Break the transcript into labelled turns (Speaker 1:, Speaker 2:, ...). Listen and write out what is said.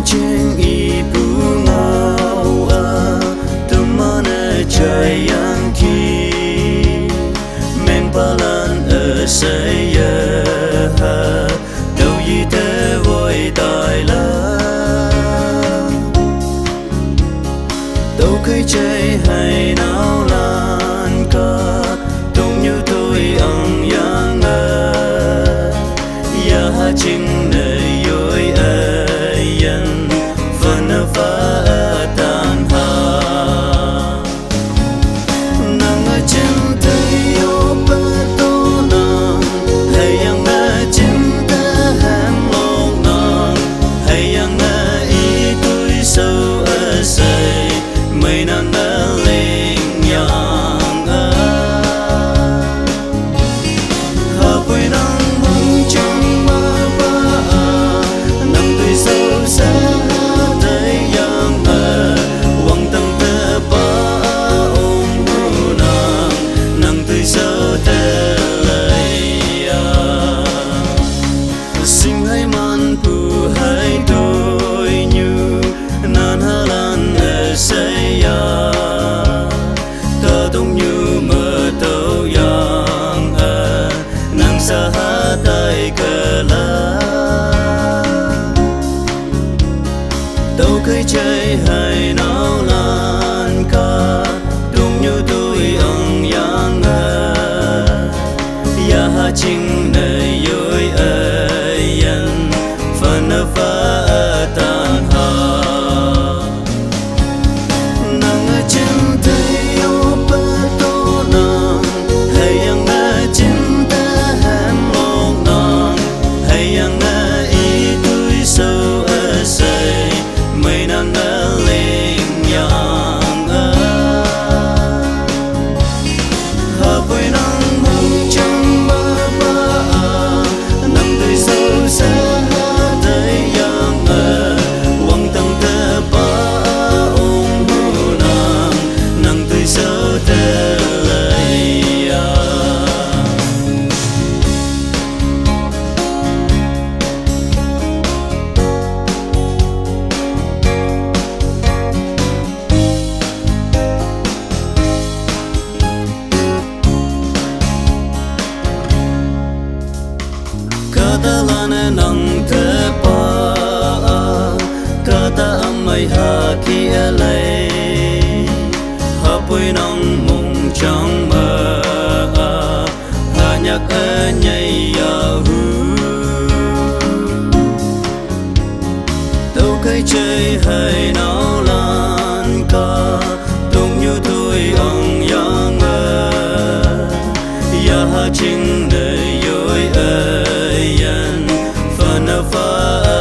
Speaker 1: trên ibu ngau tumana jayang ki mempalan saya đâu gì thế vội tài la đâu cây trái hay nào lan ca đông như tôi ăn yang ya chính nơi yoi ayan phần phá tan ha nang chân tay yo ba to nang hay yang chân ta ham long nang hay yang i tôi sâu say mây nắng lên yang hợp với nắng mong trong mơ ba nắng tươi sâu xa thấy yang quăng tâm tơ ba ôm hôn nắng tươi sâu tê lầy sinh hay man phù hay đôi như nan hà lan say ta đông như mơ tàu yang nang sa tay cờ la đâu cây trái hay nào lan ca đông như tôi ông yang ya chính nơi yoi ayan phần phá tan ha nang chân tay yo ba to nang hay yang chân ta ham long nang hay yang i tôi sâu say mây nắng lên yang hợp với nắng mong trong mơ ba nắng tươi sâu xa thấy yang quăng tâm tơ ba ôm hôn nắng tươi sâu tê lầy kata lana nang te pa kata amai ha ki alai hapui nang mong chang ma ha nhạc nhảy hu đâu cây trái hay nào lan ca đông như tôi ông yang ya chính nơi yoi ayan phần phá